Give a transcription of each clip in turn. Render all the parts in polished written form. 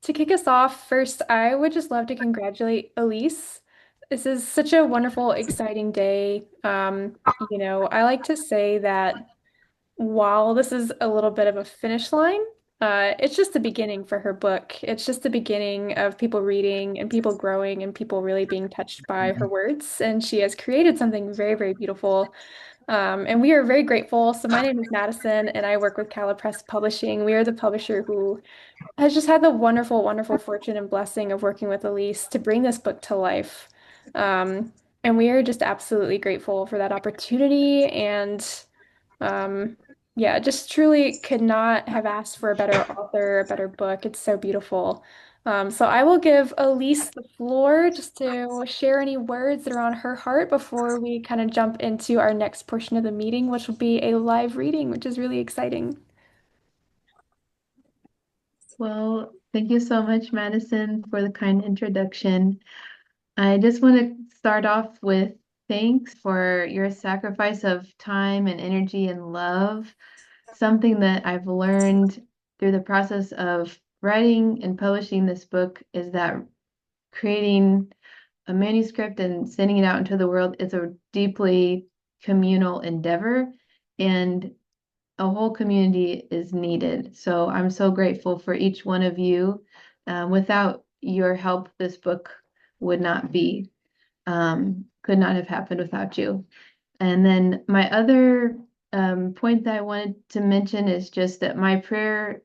To kick us off, first, I would just love to congratulate Elise. This is such a wonderful, exciting day. I like to say that while this is a little bit of a finish line, it's just the beginning for her book. It's just the beginning of people reading and people growing and people really being touched by her words. And she has created something very, very beautiful. And we are very grateful. So my name is Madison, and I work with Calapress Publishing. We are the publisher who has just had the wonderful, wonderful fortune and blessing of working with Elise to bring this book to life. And we are just absolutely grateful for that opportunity. And um, yeah, just truly could not have asked for a better author, a better book. It's so beautiful. So I will give Elise the floor just to share any words that are on her heart before we kind of jump into our next portion of the meeting, which will be a live reading, which is really exciting. Well, thank you so much, Madison, for the kind introduction. I just want to start off with thanks for your sacrifice of time and energy and love. Something that I've learned through the process of writing and publishing this book is that creating a manuscript and sending it out into the world is a deeply communal endeavor. And a whole community is needed. So I'm so grateful for each one of you. Without your help, this book would not be, could not have happened without you. And then my other point that I wanted to mention is just that my prayer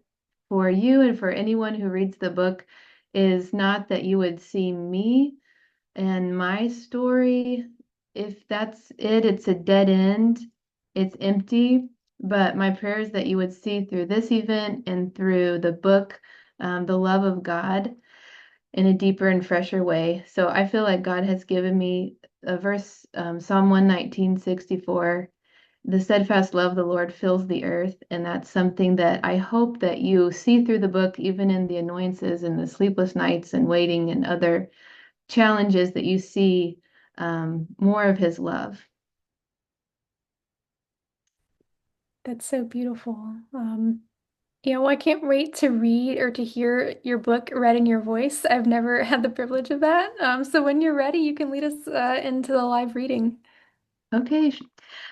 for you and for anyone who reads the book is not that you would see me and my story. If that's it, it's a dead end, it's empty. But my prayer is that you would see through this event and through the book, the love of God in a deeper and fresher way. So I feel like God has given me a verse, Psalm 119:64. The steadfast love of the Lord fills the earth. And that's something that I hope that you see through the book, even in the annoyances and the sleepless nights and waiting and other challenges that you see more of his love. That's so beautiful. I can't wait to read or to hear your book read in your voice. I've never had the privilege of that. So when you're ready, you can lead us into the live reading. Okay,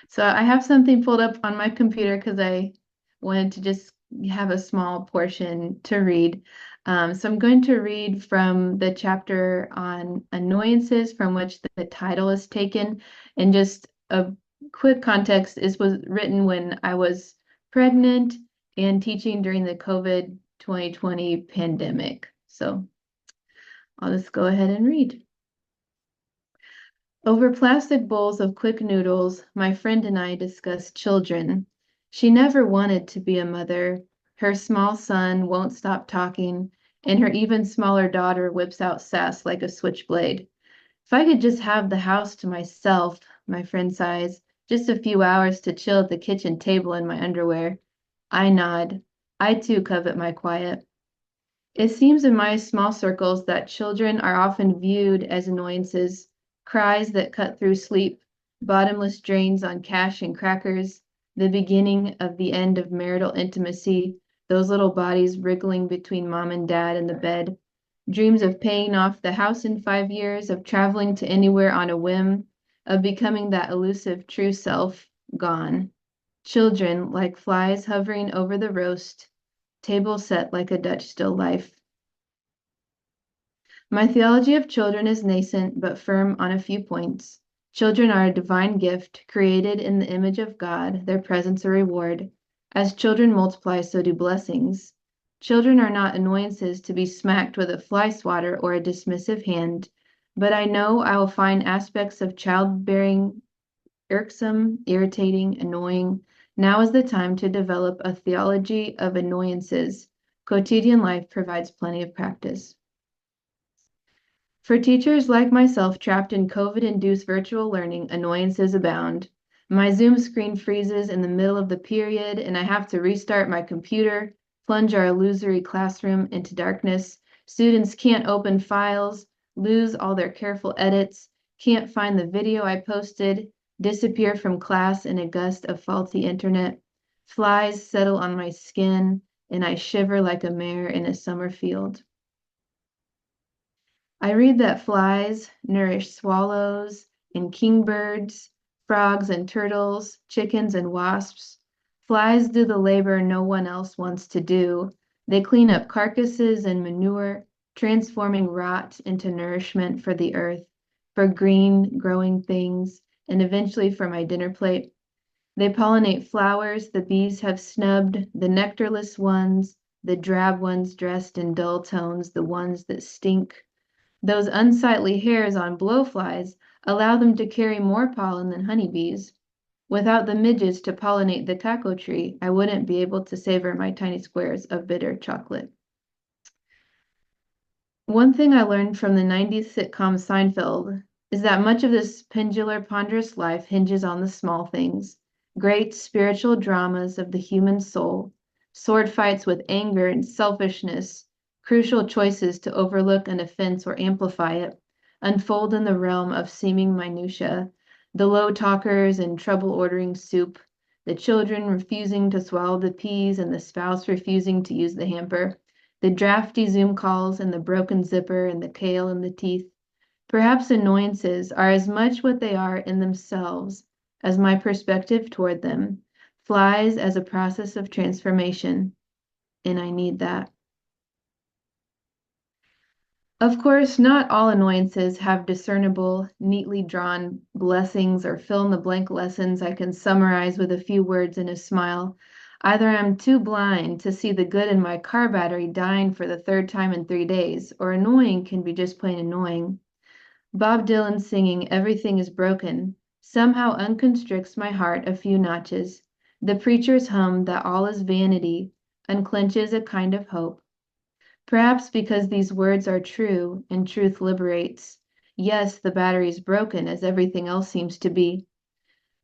so I have something pulled up on my computer because I wanted to just have a small portion to read. So I'm going to read from the chapter on annoyances from which the title is taken. And just a quick context, this was written when I was pregnant and teaching during the COVID 2020 pandemic. So I'll just go ahead and read. Over plastic bowls of quick noodles, my friend and I discussed children. She never wanted to be a mother. Her small son won't stop talking, and her even smaller daughter whips out sass like a switchblade. If I could just have the house to myself, my friend sighs, just a few hours to chill at the kitchen table in my underwear. I nod. I too covet my quiet. It seems in my small circles that children are often viewed as annoyances, cries that cut through sleep, bottomless drains on cash and crackers, the beginning of the end of marital intimacy, those little bodies wriggling between mom and dad in the bed, dreams of paying off the house in 5 years, of traveling to anywhere on a whim, of becoming that elusive true self, gone. Children like flies hovering over the roast, table set like a Dutch still life. My theology of children is nascent but firm on a few points. Children are a divine gift, created in the image of God, their presence a reward. As children multiply, so do blessings. Children are not annoyances to be smacked with a fly swatter or a dismissive hand, but I know I will find aspects of childbearing irksome, irritating, annoying. Now is the time to develop a theology of annoyances. Quotidian life provides plenty of practice. For teachers like myself trapped in COVID-induced virtual learning, annoyances abound. My Zoom screen freezes in the middle of the period, and I have to restart my computer, plunge our illusory classroom into darkness. Students can't open files, lose all their careful edits, can't find the video I posted, disappear from class in a gust of faulty internet. Flies settle on my skin, and I shiver like a mare in a summer field. I read that flies nourish swallows and kingbirds, frogs and turtles, chickens and wasps. Flies do the labor no one else wants to do. They clean up carcasses and manure, transforming rot into nourishment for the earth, for green, growing things, and eventually for my dinner plate. They pollinate flowers the bees have snubbed, the nectarless ones, the drab ones dressed in dull tones, the ones that stink. Those unsightly hairs on blowflies allow them to carry more pollen than honeybees. Without the midges to pollinate the cocoa tree, I wouldn't be able to savor my tiny squares of bitter chocolate. One thing I learned from the 90s sitcom Seinfeld is that much of this pendular, ponderous life hinges on the small things, great spiritual dramas of the human soul, sword fights with anger and selfishness, crucial choices to overlook an offense or amplify it, unfold in the realm of seeming minutia, the low talkers in trouble ordering soup, the children refusing to swallow the peas and the spouse refusing to use the hamper, the drafty Zoom calls and the broken zipper and the kale in the teeth. Perhaps annoyances are as much what they are in themselves as my perspective toward them, flies as a process of transformation, and I need that. Of course, not all annoyances have discernible, neatly drawn blessings or fill in the blank lessons I can summarize with a few words and a smile. Either I'm too blind to see the good in my car battery dying for the third time in 3 days, or annoying can be just plain annoying. Bob Dylan singing Everything is Broken somehow unconstricts my heart a few notches. The preacher's hum that all is vanity unclenches a kind of hope. Perhaps because these words are true and truth liberates. Yes, the battery's broken, as everything else seems to be.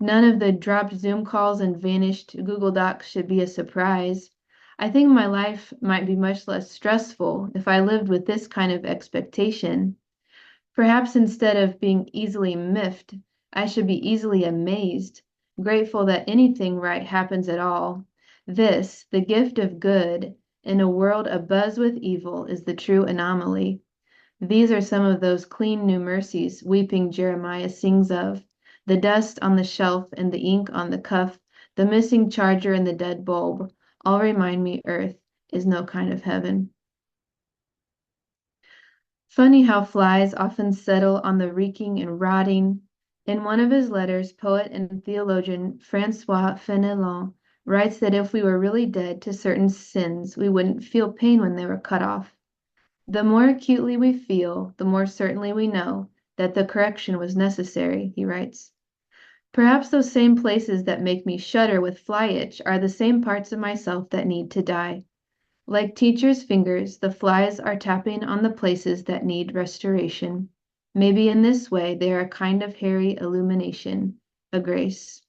None of the dropped Zoom calls and vanished Google Docs should be a surprise. I think my life might be much less stressful if I lived with this kind of expectation. Perhaps instead of being easily miffed, I should be easily amazed, grateful that anything right happens at all. This, the gift of good, in a world abuzz with evil, is the true anomaly. These are some of those clean new mercies weeping Jeremiah sings of. The dust on the shelf and the ink on the cuff, the missing charger and the dead bulb, all remind me earth is no kind of heaven. Funny how flies often settle on the reeking and rotting. In one of his letters, poet and theologian Francois Fenelon writes that if we were really dead to certain sins, we wouldn't feel pain when they were cut off. The more acutely we feel, the more certainly we know that the correction was necessary, he writes. Perhaps those same places that make me shudder with fly itch are the same parts of myself that need to die. Like teachers' fingers, the flies are tapping on the places that need restoration. Maybe in this way they are a kind of hairy illumination, a grace.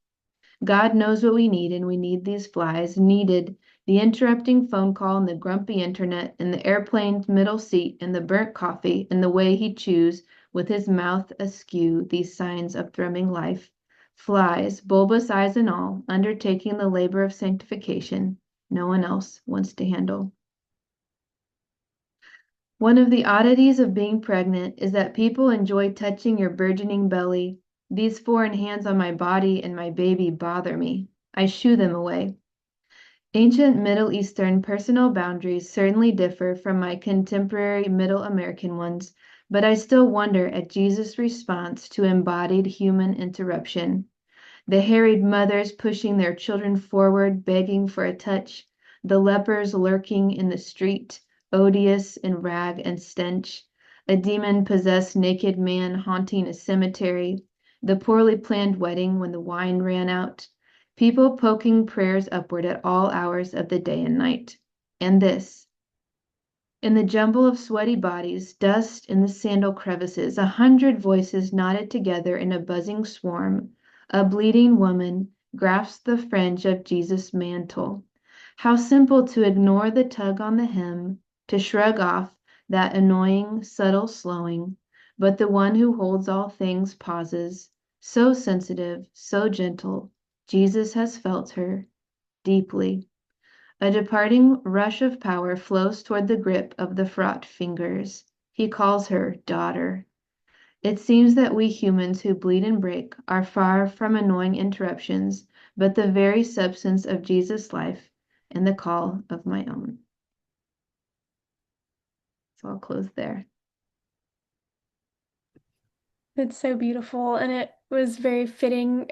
God knows what we need, and we need these flies, needed the interrupting phone call and the grumpy internet and the airplane's middle seat and the burnt coffee and the way he chews with his mouth askew these signs of thrumming life. Flies, bulbous eyes and all, undertaking the labor of sanctification no one else wants to handle. One of the oddities of being pregnant is that people enjoy touching your burgeoning belly. These foreign hands on my body and my baby bother me. I shoo them away. Ancient Middle Eastern personal boundaries certainly differ from my contemporary Middle American ones, but I still wonder at Jesus' response to embodied human interruption. The harried mothers pushing their children forward, begging for a touch, the lepers lurking in the street, odious in rag and stench, a demon-possessed naked man haunting a cemetery, the poorly planned wedding when the wine ran out, people poking prayers upward at all hours of the day and night. And this, in the jumble of sweaty bodies, dust in the sandal crevices, 100 voices knotted together in a buzzing swarm, a bleeding woman grasps the fringe of Jesus' mantle. How simple to ignore the tug on the hem, to shrug off that annoying, subtle slowing, but the one who holds all things pauses, so sensitive, so gentle. Jesus has felt her deeply. A departing rush of power flows toward the grip of the fraught fingers. He calls her daughter. It seems that we humans who bleed and break are far from annoying interruptions, but the very substance of Jesus' life and the call of my own. So I'll close there. It's so beautiful, and it was very fitting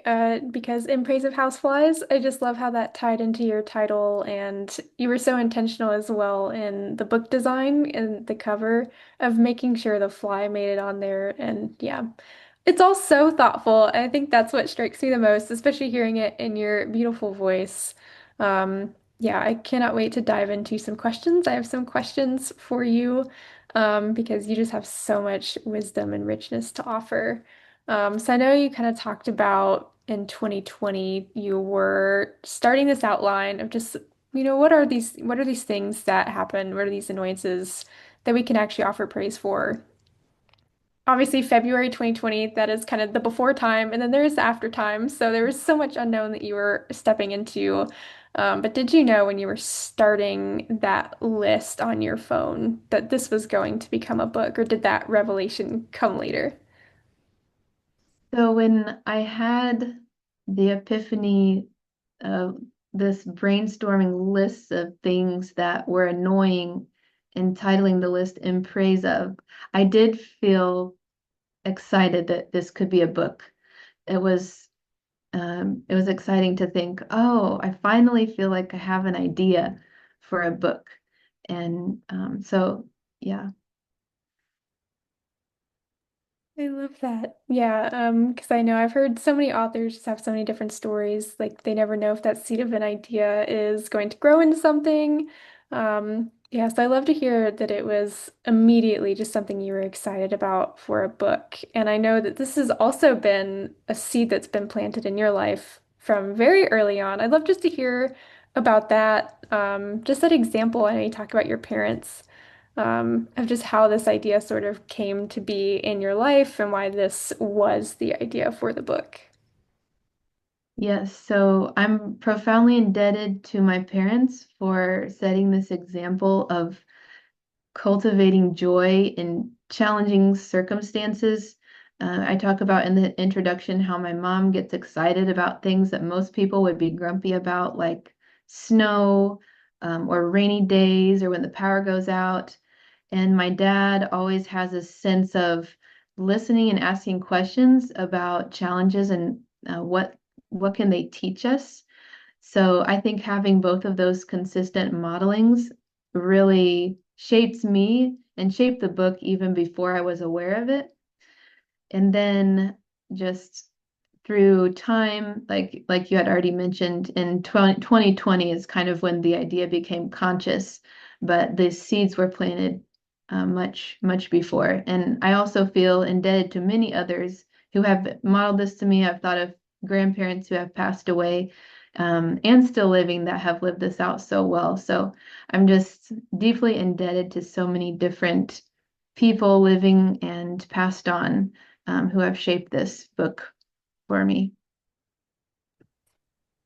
because in Praise of Houseflies, I just love how that tied into your title, and you were so intentional as well in the book design and the cover of making sure the fly made it on there. And yeah, it's all so thoughtful. I think that's what strikes me the most, especially hearing it in your beautiful voice. Yeah, I cannot wait to dive into some questions. I have some questions for you because you just have so much wisdom and richness to offer. So I know you kind of talked about in 2020 you were starting this outline of just, what are these things that happen? What are these annoyances that we can actually offer praise for? Obviously, February 2020, that is kind of the before time, and then there's the after time. So there was so much unknown that you were stepping into. But did you know when you were starting that list on your phone that this was going to become a book, or did that revelation come later? So when I had the epiphany of this brainstorming list of things that were annoying and titling the list in praise of, I did feel excited that this could be a book. It was exciting to think, oh, I finally feel like I have an idea for a book. And so yeah. I love that. Yeah, because I know I've heard so many authors just have so many different stories. Like they never know if that seed of an idea is going to grow into something. Yeah, so I love to hear that it was immediately just something you were excited about for a book. And I know that this has also been a seed that's been planted in your life from very early on. I'd love just to hear about that. Just that example. I know you talk about your parents of just how this idea sort of came to be in your life and why this was the idea for the book. Yes, so I'm profoundly indebted to my parents for setting this example of cultivating joy in challenging circumstances. I talk about in the introduction how my mom gets excited about things that most people would be grumpy about, like snow, or rainy days, or when the power goes out. And my dad always has a sense of listening and asking questions about challenges and what can they teach us. So I think having both of those consistent modelings really shapes me and shaped the book even before I was aware of it. And then just through time, like you had already mentioned, in 2020 is kind of when the idea became conscious, but the seeds were planted much, much before. And I also feel indebted to many others who have modeled this to me. I've thought of grandparents who have passed away, and still living that have lived this out so well. So I'm just deeply indebted to so many different people living and passed on, who have shaped this book for me.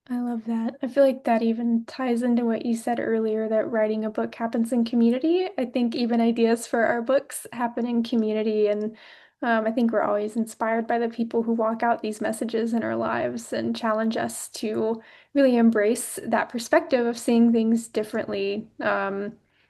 I love that. I feel like that even ties into what you said earlier that writing a book happens in community. I think even ideas for our books happen in community. And I think we're always inspired by the people who walk out these messages in our lives and challenge us to really embrace that perspective of seeing things differently,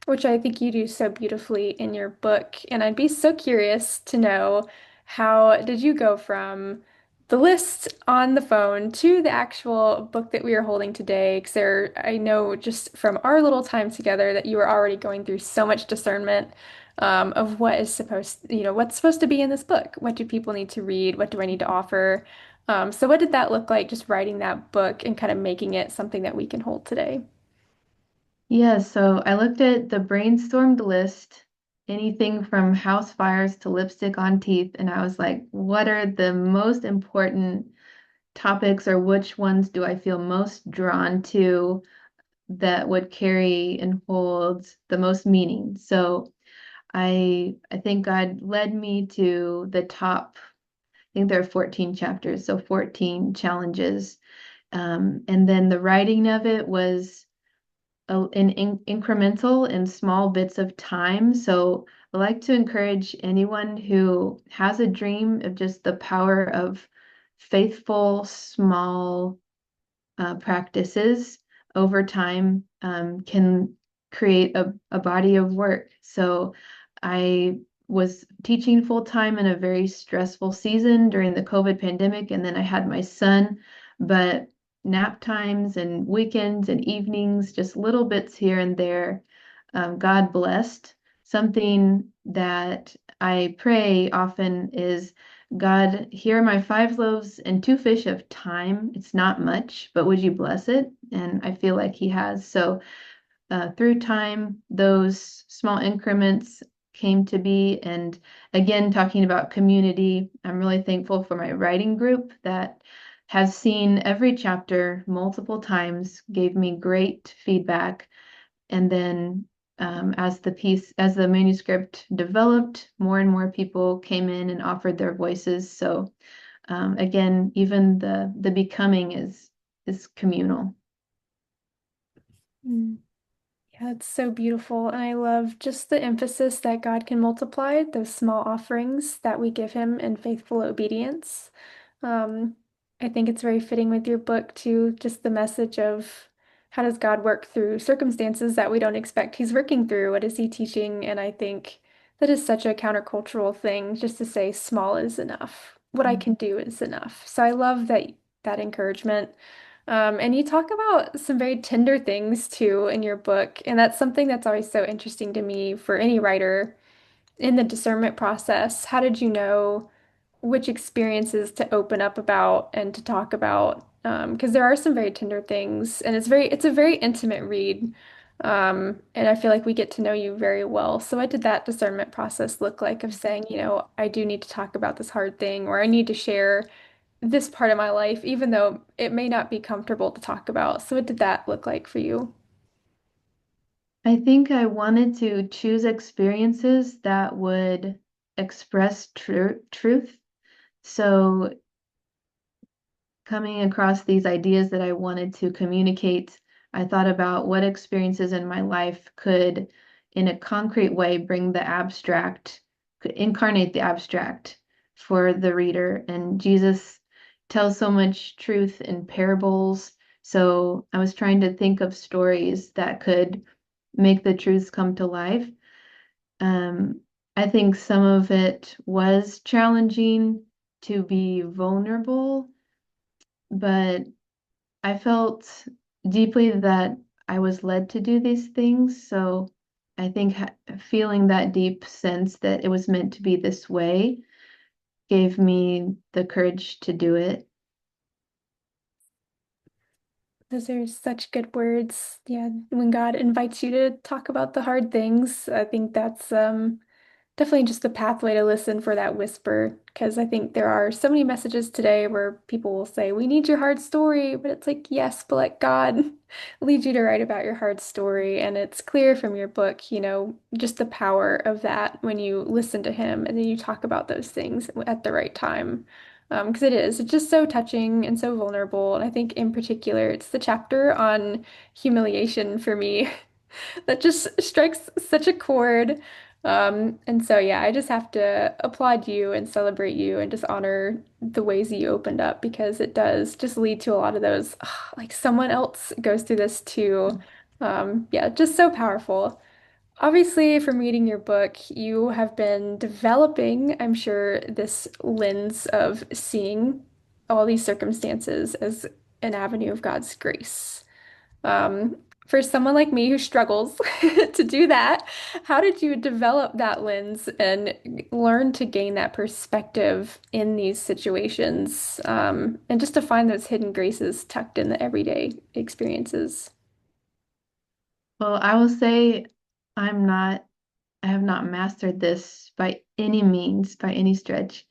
which I think you do so beautifully in your book. And I'd be so curious to know how did you go from the list on the phone to the actual book that we are holding today, because I know just from our little time together that you were already going through so much discernment of what is what's supposed to be in this book. What do people need to read? What do I need to offer? So what did that look like, just writing that book and kind of making it something that we can hold today? Yeah, so I looked at the brainstormed list, anything from house fires to lipstick on teeth, and I was like, what are the most important topics, or which ones do I feel most drawn to that would carry and hold the most meaning? So I think God led me to the top. I think there are 14 chapters, so 14 challenges. And then the writing of it was incremental and small bits of time. So I like to encourage anyone who has a dream of just the power of faithful, small practices over time can create a body of work. So I was teaching full time in a very stressful season during the COVID pandemic, and then I had my son, but nap times and weekends and evenings, just little bits here and there, God blessed. Something that I pray often is, God, here are my 5 loaves and 2 fish of time. It's not much, but would you bless it? And I feel like He has. So through time, those small increments came to be. And again, talking about community, I'm really thankful for my writing group that has seen every chapter multiple times, gave me great feedback. And then as the manuscript developed, more and more people came in and offered their voices. So again, even the becoming is communal. Mm. Yeah, it's so beautiful. And I love just the emphasis that God can multiply those small offerings that we give Him in faithful obedience. Um, I think it's very fitting with your book too, just the message of how does God work through circumstances that we don't expect He's working through? What is He teaching? And I think that is such a countercultural thing, just to say small is enough. What I can do is enough. So I love that encouragement. And you talk about some very tender things too in your book, and that's something that's always so interesting to me for any writer in the discernment process. How did you know which experiences to open up about and to talk about? Because there are some very tender things, and it's a very intimate read. And I feel like we get to know you very well. So what did that discernment process look like of saying, I do need to talk about this hard thing, or I need to share this part of my life, even though it may not be comfortable to talk about. So what did that look like for you? I think I wanted to choose experiences that would express truth. So coming across these ideas that I wanted to communicate, I thought about what experiences in my life could, in a concrete way, bring the abstract, could incarnate the abstract for the reader. And Jesus tells so much truth in parables. So I was trying to think of stories that could make the truths come to life. Um, I think some of it was challenging to be vulnerable, but I felt deeply that I was led to do these things. So I think feeling that deep sense that it was meant to be this way gave me the courage to do it. Those are such good words. Yeah, when God invites you to talk about the hard things, I think that's definitely just a pathway to listen for that whisper, because I think there are so many messages today where people will say, "We need your hard story," but it's like, yes, but let God lead you to write about your hard story. And it's clear from your book, just the power of that when you listen to Him and then you talk about those things at the right time. Because it's just so touching and so vulnerable. And I think in particular, it's the chapter on humiliation for me that just strikes such a chord. And so, yeah, I just have to applaud you and celebrate you and just honor the ways that you opened up because it does just lead to a lot of those, like someone else goes through this too. Yeah, just so powerful. Obviously, from reading your book, you have been developing, I'm sure, this lens of seeing all these circumstances as an avenue of God's grace. Um, for someone like me who struggles to do that, how did you develop that lens and learn to gain that perspective in these situations, and just to find those hidden graces tucked in the everyday experiences? Well, I will say I'm not, I have not mastered this by any means, by any stretch.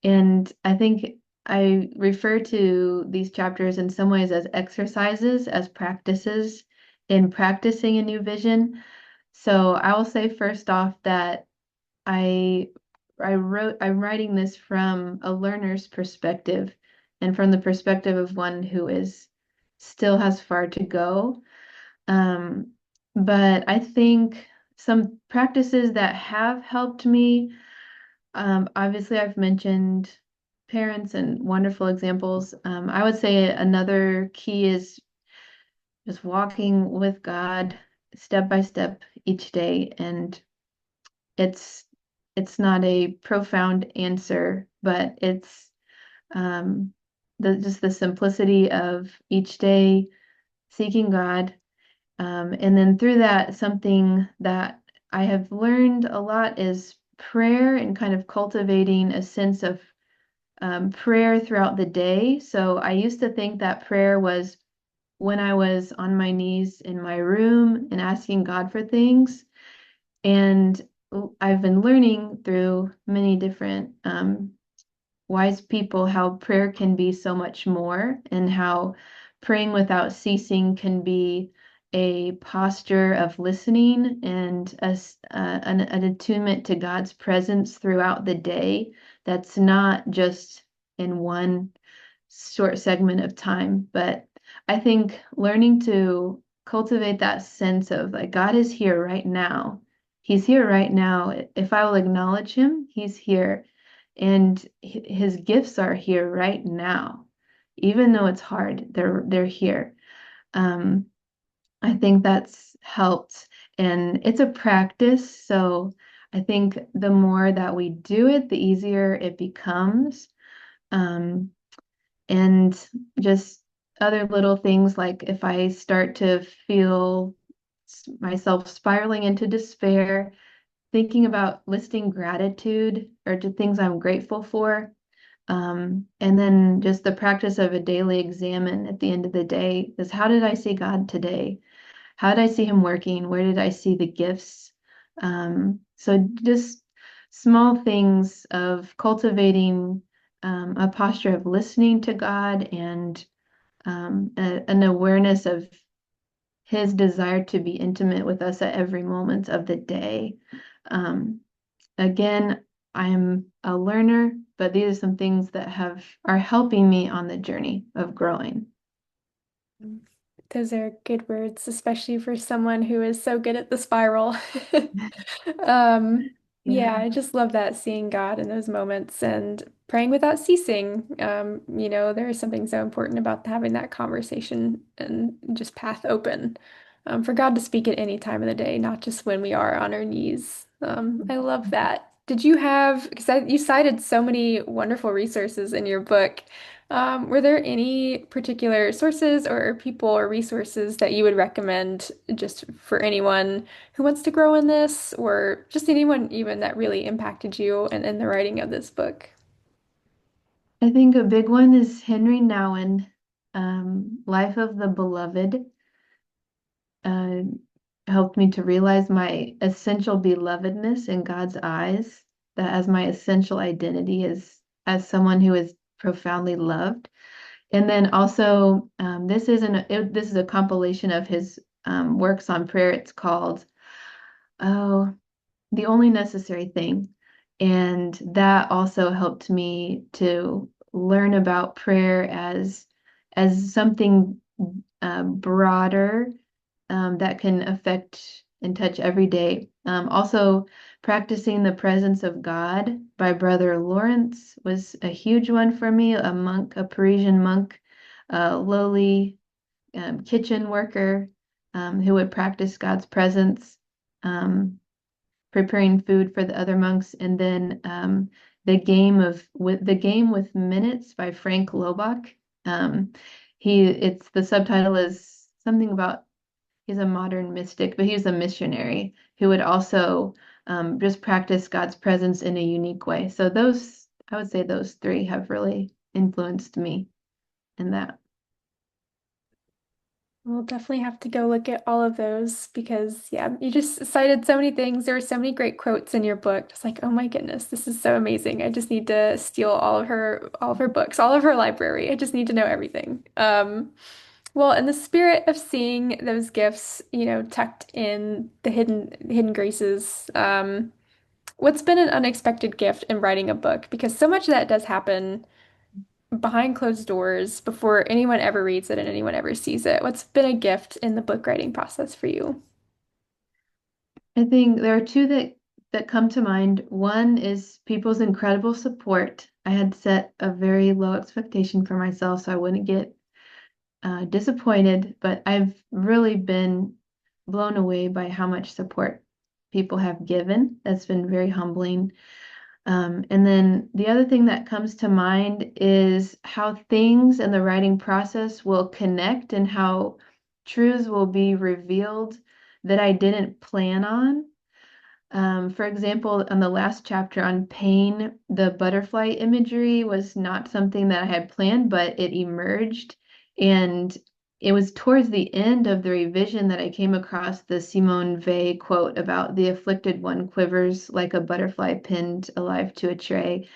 And I think I refer to these chapters in some ways as exercises, as practices in practicing a new vision. So I will say first off that I I'm writing this from a learner's perspective and from the perspective of one who is still has far to go. Um, but I think some practices that have helped me, obviously, I've mentioned parents and wonderful examples. I would say another key is just walking with God step by step each day. And it's it's not a profound answer, but it's just the simplicity of each day seeking God. And then through that, something that I have learned a lot is prayer and kind of cultivating a sense of prayer throughout the day. So I used to think that prayer was when I was on my knees in my room and asking God for things. And I've been learning through many different wise people how prayer can be so much more, and how praying without ceasing can be a posture of listening and an attunement to God's presence throughout the day that's not just in one short segment of time. But I think learning to cultivate that sense of like God is here right now. He's here right now. If I will acknowledge him, he's here. And his gifts are here right now. Even though it's hard, they're here. Um, I think that's helped. And it's a practice. So I think the more that we do it, the easier it becomes. Um, and just other little things like if I start to feel myself spiraling into despair, thinking about listing gratitude or to things I'm grateful for. And then just the practice of a daily examine at the end of the day is, how did I see God today? How did I see him working? Where did I see the gifts? So just small things of cultivating a posture of listening to God, and an awareness of his desire to be intimate with us at every moment of the day. Um, Again, I'm a learner, but these are some things that have are helping me on the journey of growing. Those are good words, especially for someone who is so good at the spiral. Um, yeah, Yeah. I just love that seeing God in those moments and praying without ceasing. There is something so important about having that conversation and just path open, for God to speak at any time of the day, not just when we are on our knees. I love that. Did you have, because you cited so many wonderful resources in your book. Were there any particular sources or people or resources that you would recommend just for anyone who wants to grow in this, or just anyone even that really impacted you in the writing of this book? I think a big one is Henry Nouwen, Life of the Beloved. uh, Helped me to realize my essential belovedness in God's eyes, that as my essential identity is as someone who is profoundly loved. And then also, this is a compilation of his works on prayer. It's called Oh, The Only Necessary Thing. And that also helped me to learn about prayer as something broader, that can affect and touch every day. Also, practicing the presence of God by Brother Lawrence was a huge one for me. A monk, a Parisian monk, a lowly kitchen worker, who would practice God's presence, um, preparing food for the other monks. And then the game with minutes by Frank Lobach. Um, it's the subtitle is something about he's a modern mystic, but he's a missionary who would also just practice God's presence in a unique way. So I would say those three have really influenced me in that. We'll definitely have to go look at all of those because, yeah, you just cited so many things. There were so many great quotes in your book. Just like, oh my goodness, this is so amazing. I just need to steal all of her books, all of her library. I just need to know everything. Well, in the spirit of seeing those gifts, tucked in the hidden graces, what's been an unexpected gift in writing a book? Because so much of that does happen behind closed doors before anyone ever reads it and anyone ever sees it? What's been a gift in the book writing process for you? I think there are two that come to mind. One is people's incredible support. I had set a very low expectation for myself so I wouldn't get disappointed, but I've really been blown away by how much support people have given. That's been very humbling. And then the other thing that comes to mind is how things in the writing process will connect and how truths will be revealed that I didn't plan on. For example, on the last chapter on pain, the butterfly imagery was not something that I had planned, but it emerged. And it was towards the end of the revision that I came across the Simone Weil quote about the afflicted one quivers like a butterfly pinned alive to a tray.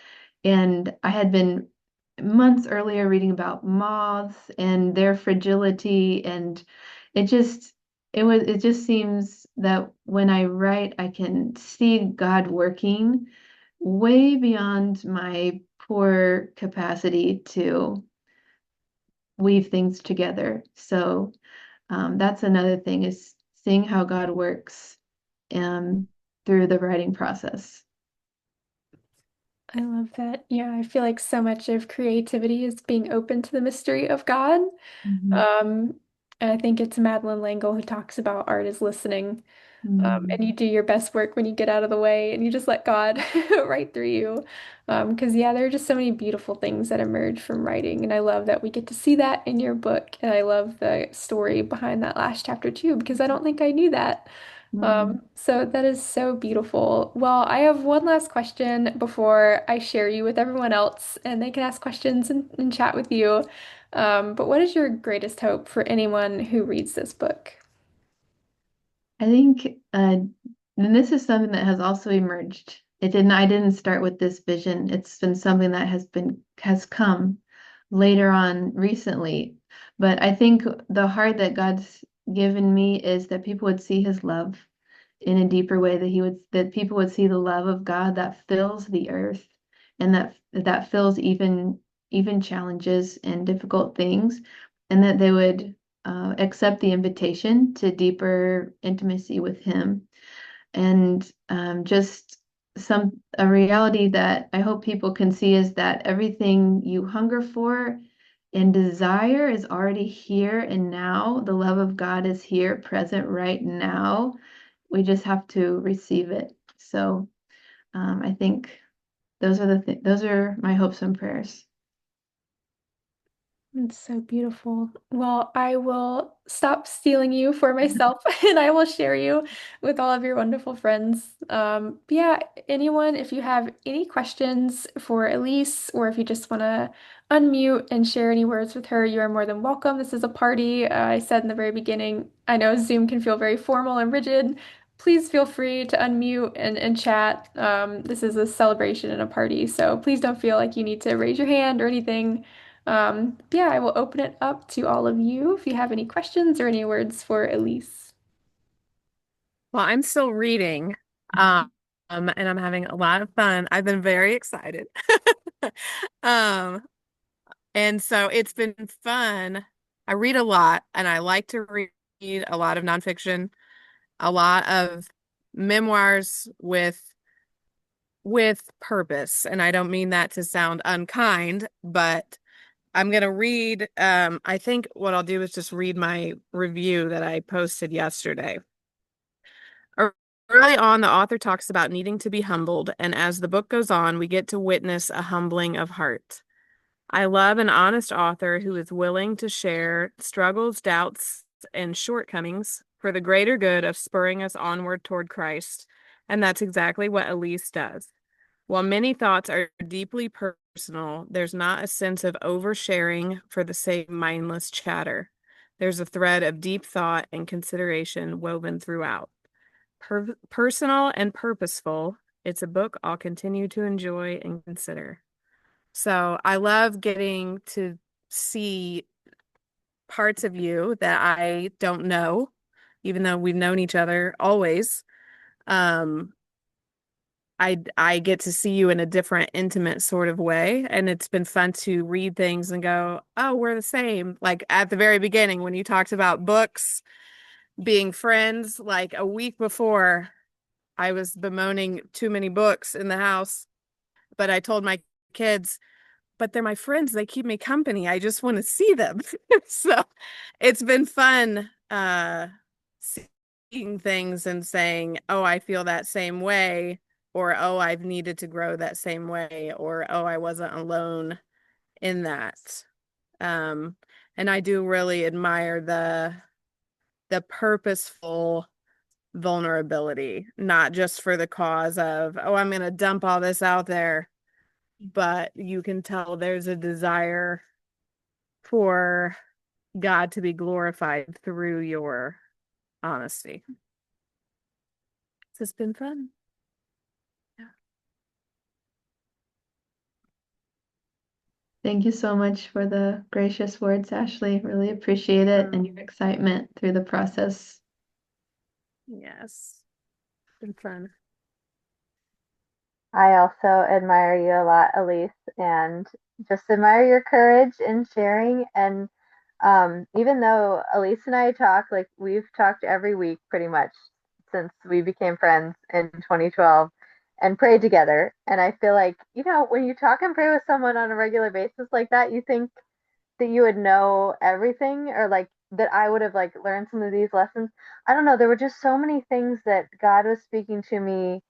And I had been months earlier reading about moths and their fragility, and it just it just seems that when I write, I can see God working way beyond my poor capacity to weave things together. So that's another thing is seeing how God works um, through the writing process. I love that. Yeah, I feel like so much of creativity is being open to the mystery of God. Mhm. Um, and I think it's Madeline L'Engle who talks about art is listening. And Mm. you do your best work when you get out of the way and you just let God write through you. Because, yeah, there are just so many beautiful things that emerge from writing. And I love that we get to see that in your book. And I love the story behind that last chapter, too, because I don't think I knew that. Mm. So that is so beautiful. Well, I have one last question before I share you with everyone else, and they can ask questions and chat with you. But what is your greatest hope for anyone who reads this book? I think, and this is something that has also emerged. I didn't start with this vision. It's been something that has come later on recently. But I think the heart that God's given me is that people would see his love in a deeper way, that people would see the love of God that fills the earth and that fills even challenges and difficult things, and that they would accept the invitation to deeper intimacy with him. And just a reality that I hope people can see is that everything you hunger for and desire is already here and now. The love of God is here, present right now. We just have to receive it. So I think those are my hopes and prayers. It's so beautiful. Well, I will stop stealing you for myself and I will share you with all of your wonderful friends. But yeah, anyone, if you have any questions for Elise or if you just want to unmute and share any words with her, you are more than welcome. This is a party. I said in the very beginning, I know Zoom can feel very formal and rigid. Please feel free to unmute and chat. This is a celebration and a party, so please don't feel like you need to raise your hand or anything. Yeah, I will open it up to all of you if you have any questions or any words for Elise. Well, I'm still reading, um, and I'm having a lot of fun. I've been very excited. Um, and so it's been fun. I read a lot, and I like to read a lot of nonfiction, a lot of memoirs with purpose. And I don't mean that to sound unkind, but I'm gonna read, I think what I'll do is just read my review that I posted yesterday. Early on, the author talks about needing to be humbled, and as the book goes on, we get to witness a humbling of heart. I love an honest author who is willing to share struggles, doubts, and shortcomings for the greater good of spurring us onward toward Christ. And that's exactly what Elise does. While many thoughts are deeply personal, there's not a sense of oversharing for the sake of mindless chatter. There's a thread of deep thought and consideration woven throughout. Personal and purposeful, it's a book I'll continue to enjoy and consider. So I love getting to see parts of you that I don't know, even though we've known each other always. Um, I get to see you in a different, intimate sort of way. And it's been fun to read things and go, oh, we're the same. Like at the very beginning, when you talked about books being friends, like a week before, I was bemoaning too many books in the house. But I told my kids, but they're my friends. They keep me company. I just want to see them. So it's been fun seeing things and saying, oh, I feel that same way, or oh, I've needed to grow that same way, or oh, I wasn't alone in that. Um, and I do really admire the purposeful vulnerability, not just for the cause of, oh, I'm going to dump all this out there, but you can tell there's a desire for God to be glorified through your honesty. It's been fun. Yeah. Thank you so much for the gracious words, Ashley. Really appreciate it and your excitement through the process. Yes. It's been fun. I also admire you a lot, Elise, and just admire your courage in sharing. And even though Elise and I talk, like we've talked every week pretty much since we became friends in 2012 and prayed together. And I feel like, when you talk and pray with someone on a regular basis like that, you think that you would know everything or like that I would have like learned some of these lessons. I don't know. There were just so many things that God was speaking to me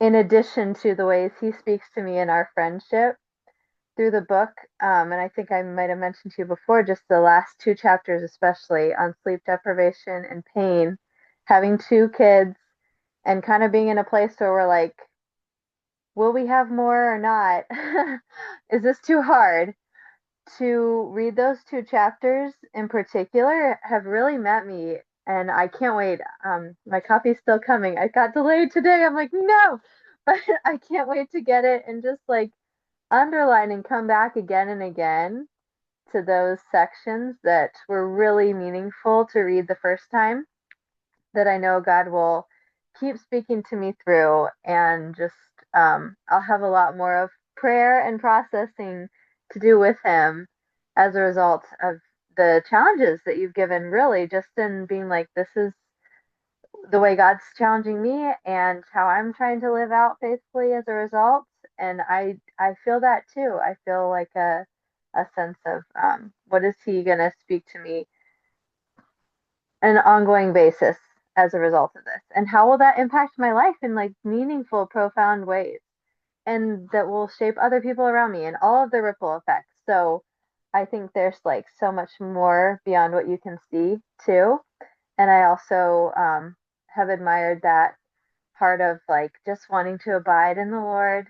in addition to the ways he speaks to me in our friendship through the book. And I think I might have mentioned to you before, just the last two chapters, especially on sleep deprivation and pain, having two kids and kind of being in a place where we're like, will we have more or not? Is this too hard? To read those two chapters in particular have really met me, and I can't wait. My copy's still coming. I got delayed today. I'm like, no, but I can't wait to get it and just like underline and come back again and again to those sections that were really meaningful to read the first time that I know God will keep speaking to me through, and just I'll have a lot more of prayer and processing to do with Him as a result of the challenges that you've given, really, just in being like, this is the way God's challenging me and how I'm trying to live out faithfully as a result. And I feel that too. I feel like a sense of what is He gonna speak to me an ongoing basis as a result of this? And how will that impact my life in like meaningful, profound ways? And that will shape other people around me and all of the ripple effects. So I think there's like so much more beyond what you can see too. And I also have admired that part of like just wanting to abide in the Lord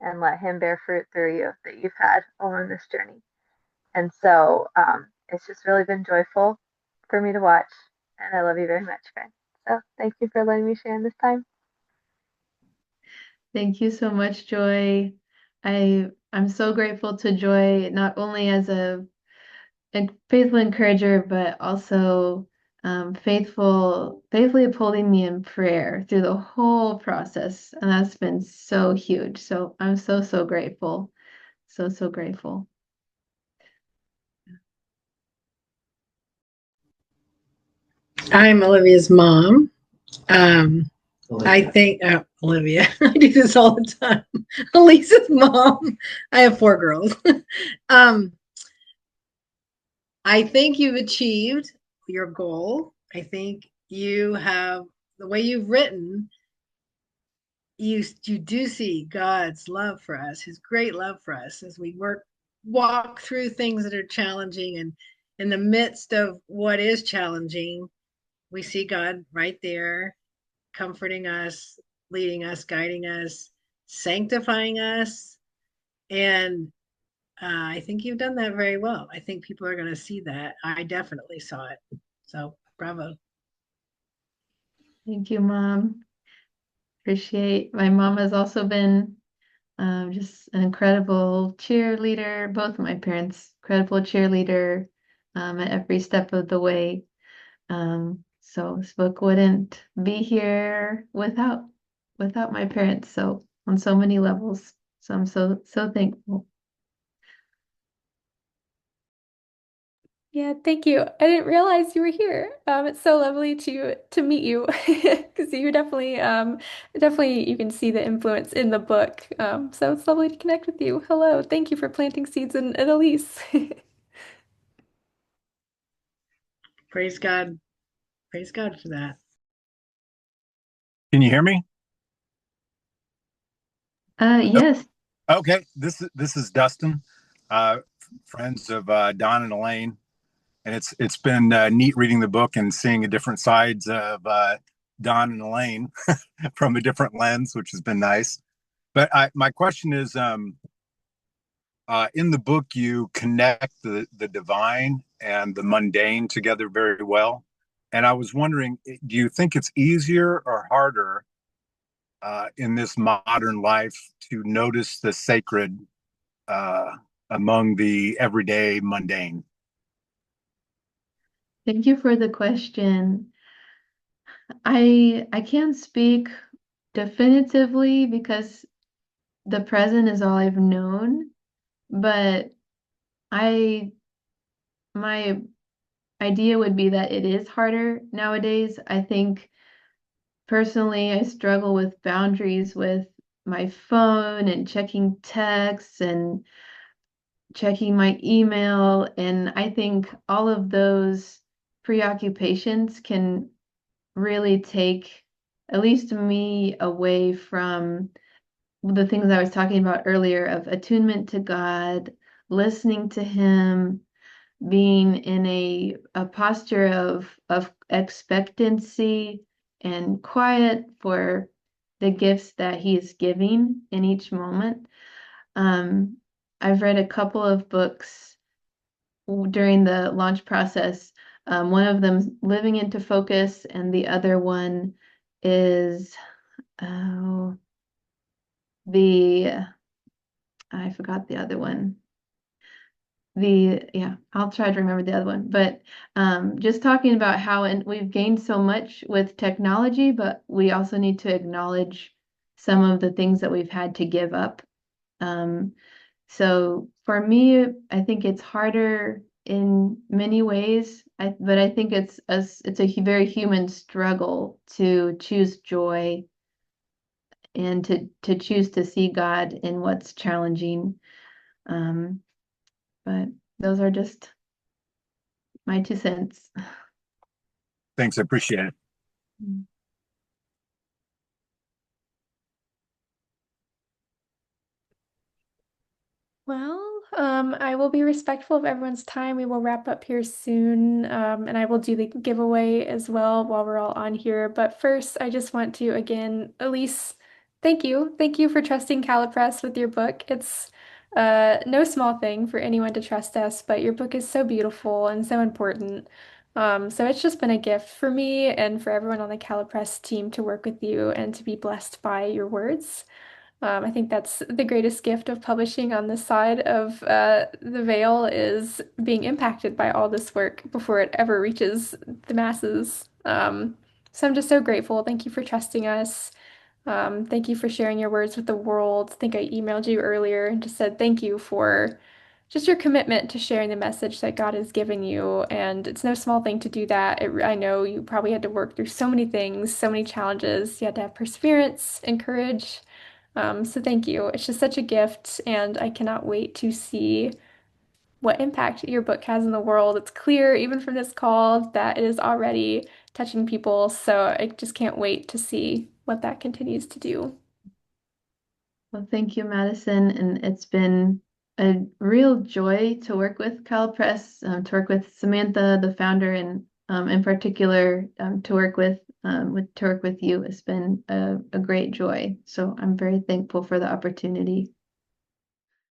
and let Him bear fruit through you that you've had along this journey. And so it's just really been joyful for me to watch. And I love you very much, friend. So thank you for letting me share in this time. Thank you so much, Joy. I'm so grateful to Joy, not only as a faithful encourager, but also faithfully upholding me in prayer through the whole process. And that's been so huge. So I'm so, so grateful. So, so grateful. I'm Olivia's mom. I think Olivia. I do this all the time. Elisa's mom. I have four girls. um, I think you've achieved your goal. I think you have the way you've written. You do see God's love for us, His great love for us as we walk through things that are challenging, and in the midst of what is challenging, we see God right there comforting us, leading us, guiding us, sanctifying us. And I think you've done that very well. I think people are going to see that. I definitely saw it. So, bravo. Thank you, Mom. Appreciate my mom has also been just an incredible cheerleader. Both of my parents, incredible cheerleader at every step of the way. So this book wouldn't be here without my parents. So on so many levels. So I'm so thankful. Yeah, thank you. I didn't realize you were here. It's so lovely to meet you because you definitely you can see the influence in the book. So it's lovely to connect with you. Hello, thank you for planting seeds in Elise. Praise God. Praise God for that. Can you hear me? Oh, Yes. okay. This is Dustin, uh, friends of Don and Elaine, and it's been neat reading the book and seeing the different sides of Don and Elaine from a different lens, which has been nice. But my question is, in the book, you connect the divine and the mundane together very well, and I was wondering, do you think it's easier or harder in this modern life to notice the sacred uh, among the everyday mundane? Thank you for the question. I can't speak definitively because the present is all I've known, but I my idea would be that it is harder nowadays. I think personally I struggle with boundaries with my phone and checking texts and checking my email, and I think all of those preoccupations can really take at least me away from the things I was talking about earlier of attunement to God, listening to Him, being in a posture of expectancy and quiet for the gifts that He is giving in each moment. Um, I've read a couple of books during the launch process. One of them, Living into Focus, and the other one is oh, the I forgot the other one. Yeah, I'll try to remember the other one. But just talking about how and we've gained so much with technology, but we also need to acknowledge some of the things that we've had to give up. Um, so for me, I think it's harder in many ways. But I think it's a very human struggle to choose joy and to choose to see God in what's challenging. Um, but those are just my 2 cents. Thanks, I appreciate it. Well, I will be respectful of everyone's time. We will wrap up here soon, and I will do the giveaway as well while we're all on here. But first, I just want to again, Elise, thank you. Thank you for trusting Calipress with your book. It's no small thing for anyone to trust us, but your book is so beautiful and so important. So it's just been a gift for me and for everyone on the Calipress team to work with you and to be blessed by your words. I think that's the greatest gift of publishing on this side of the veil is being impacted by all this work before it ever reaches the masses. So I'm just so grateful. Thank you for trusting us. Thank you for sharing your words with the world. I think I emailed you earlier and just said thank you for just your commitment to sharing the message that God has given you. And it's no small thing to do that. I know you probably had to work through so many things, so many challenges. You had to have perseverance and courage. So thank you. It's just such a gift, and I cannot wait to see what impact your book has in the world. It's clear, even from this call, that it is already touching people. So I just can't wait to see what that continues to do. Well, thank you, Madison. And it's been a real joy to work with CalPress, to work with Samantha, the founder, and in particular, to work with you. It's been a great joy. So I'm very thankful for the opportunity.